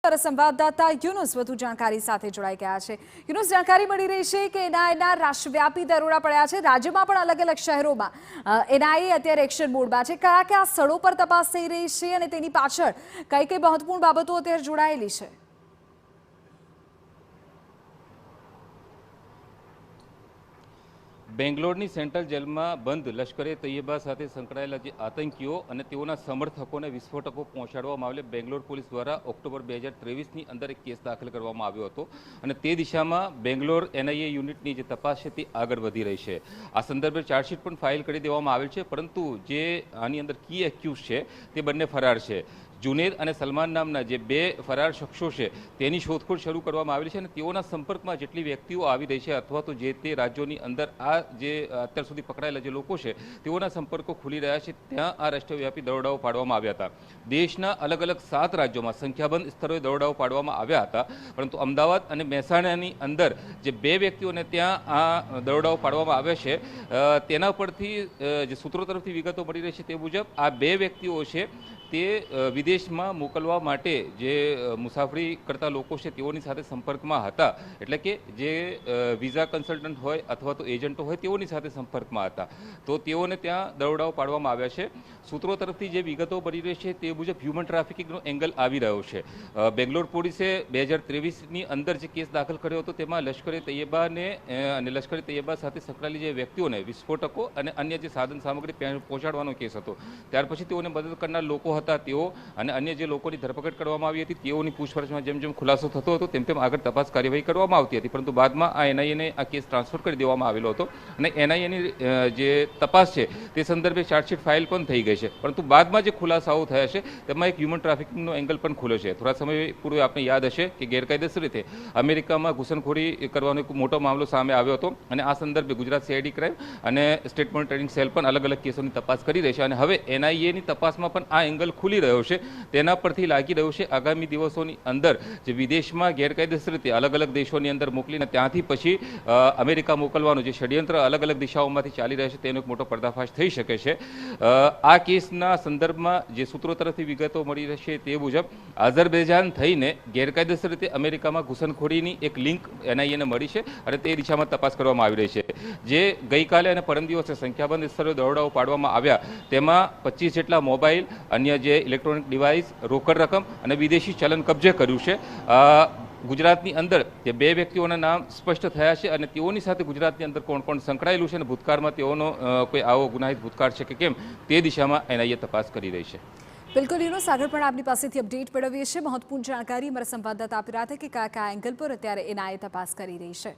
સંવાદદાતા યુનુસ વધુ જાણકારી સાથે જોડાઈ ગયા છે। યુનુસ, જાણકારી મળી રહી છે કે એનઆઈના રાષ્ટ્રવ્યાપી દરોડા પડ્યા છે। રાજ્યમાં પણ અલગ અલગ શહેરોમાં એનઆઈએ અત્યારે એક્શન મોડમાં છે। કયા કયા સ્થળો પર તપાસ થઈ રહી છે અને તેની પાછળ કઈ કઈ મહત્વપૂર્ણ બાબતો અત્યારે જોડાયેલી છે? બેંગ્લોરની સેન્ટ્રલ જેલમાં બંધ લશ્કરે તૈયબા સાથે સંકળાયેલા જે આતંકીઓ અને તેઓના સમર્થકોને વિસ્ફોટકો પહોંચાડવામાં આવેલા બેંગ્લોર પોલીસ દ્વારા ઓક્ટોબર 2023ની અંદર એક કેસ દાખલ કરવામાં આવ્યો હતો અને તે દિશામાં બેંગ્લોર એનઆઈએ યુનિટની જે તપાસ છે તે આગળ વધી રહી છે। આ સંદર્ભે ચાર્જશીટ પણ ફાઇલ કરી દેવામાં આવેલ છે, પરંતુ જે આની અંદર કી એક્યુઝ છે તે બંને ફરાર છે। જુનેદ અને સલમાન નામના જે બે ફરાર શખ્સો છે તેની શોધખોળ શરૂ કરવામાં આવેલી છે અને તેઓના સંપર્કમાં જેટલી વ્યક્તિઓ આવી રહી છે અથવા તો જે તે રાજ્યોની અંદર આ જે અત્યાર સુધી પકડાયેલા જે લોકો છે તેઓના સંપર્કો ખુલી રહ્યા છે, ત્યાં આ રાષ્ટ્રવ્યાપી દરોડાઓ પાડવામાં આવ્યા હતા। દેશના અલગ અલગ 7 રાજ્યોમાં સંખ્યાબંધ સ્થળોએ દરોડાઓ પાડવામાં આવ્યા હતા, પરંતુ અમદાવાદ અને મહેસાણાની અંદર જે બે વ્યક્તિઓને ત્યાં આ દરોડાઓ પાડવામાં આવ્યા છે તેના પરથી જે સૂત્રો તરફથી વિગતો મળી રહી છે તે મુજબ આ બે વ્યક્તિઓ છે તે વિદેશમાં મોકલવા માટે જે મુસાફરી કરતા લોકો છે તેઓની સાથે સંપર્કમાં હતા, એટલે કે જે વિઝા કન્સલ્ટન્ટ હોય અથવા તો એજન્ટો હોય તેઓની સાથે સંપર્કમાં હતા, તો તેઓને ત્યાં દરોડાઓ પાડવામાં આવ્યા છે। સૂત્રો તરફથી જે વિગતો મળી રહી છે તે મુજબ હ્યુમન ટ્રાફિકિંગનો એંગલ આવી રહ્યો છે। બેંગ્લોર પોલીસે 2023ની અંદર જે કેસ દાખલ કર્યો હતો તેમાં લશ્કરે તૈયબાને અને લશ્કરે તૈયબા સાથે સંકળાયેલી જે વ્યક્તિઓને વિસ્ફોટકો અને અન્ય જે સાધન સામગ્રી પહોંચાડવાનો કેસ હતો, ત્યાર પછી તેઓને મદદ કરનાર લોકો હતા તેઓ અને અન્ય જે લોકોની ધરપકડ કરવામાં આવી હતી તેઓની પૂછપરછમાં જેમ જેમ ખુલાસો થતો હતો તેમ તેમ આગળ તપાસ કાર્યવાહી કરવામાં આવતી હતી, પરંતુ બાદમાં આ એનઆઈએને આ કેસ ટ્રાન્સફર કરી દેવામાં આવેલો હતો અને એનઆઈએની જે તપાસ છે તે સંદર્ભે ચાર્જશીટ ફાઇલ પણ થઈ ગઈ છે, પરંતુ બાદમાં જે ખુલાસાઓ થયા છે તેમાં એક હ્યુમન ટ્રાફિકિંગનો એંગલ પણ ખુલ્યો છે। થોડા સમય પૂર્વે આપને યાદ હશે કે ગેરકાયદેસર રીતે અમેરિકામાં ઘૂસણખોરી કરવાનો એક મોટો મામલો સામે આવ્યો હતો અને આ સંદર્ભે ગુજરાત સીઆઈડી ક્રાઇમ અને સ્ટેટ મોનિટરિંગ સેલ પણ અલગ અલગ કેસોની તપાસ કરી રહી છે અને હવે એનઆઈએની તપાસમાં પણ આ એંગલ ખુલી રહ્યો છે। તેના પરથી લાગી રહ્યું છે આગામી દિવસોની અંદર જે વિદેશમાં ગેરકાયદેસર રીતે અલગ અલગ દેશોની અંદર મોકલીને ત્યાંથી પછી અમેરિકા મોકલવાનું જે ષડયંત્ર અલગ અલગ દિશાઓમાંથી ચાલી રહ્યા છે તેનો એક મોટો પર્દાફાશ થઈ શકે છે। આ કેસના સંદર્ભમાં જે સૂત્રો તરફથી વિગતો મળી રહેશે તે મુજબ અઝરબૈજાન થઈને ગેરકાયદેસર રીતે અમેરિકામાં ઘૂસણખોરીની એક લિંક એનઆઈએને મળી છે અને તે દિશામાં તપાસ કરવામાં આવી રહી છે। જે ગઈકાલે અને પરમ દિવસે સંખ્યાબંધ સ્થળોએ દરોડાઓ પાડવામાં આવ્યા તેમાં 25 જેટલા મોબાઈલ, અન્ય જે ઇલેક્ટ્રોનિક ડિવાઇસ, રોકડ રકમ અને વિદેશી ચલણ કબજે કર્યું છે। ગુજરાતની અંદર જે બે વ્યક્તિઓના નામ સ્પષ્ટ થયા છે અને તેઓની સાથે ગુજરાતની અંદર કોણ કોણ સંકળાયેલું છે અને ભૂતકાળમાં તેઓનો કોઈ આવો ગુનાહિત ભૂતકાળ છે કે કેમ તે દિશામાં એનઆઈએ તપાસ કરી રહી છે। બિલકુલ યુનુસ, આગળ પણ આપની પાસેથી અપડેટ મેળવીએ છીએ। મહત્વપૂર્ણ જાણકારી અમારા સંવાદદાતા આપી રહ્યા હતા કે કયા કયા એંગલ પર અત્યારે એનઆઈએ તપાસ કરી રહી છે।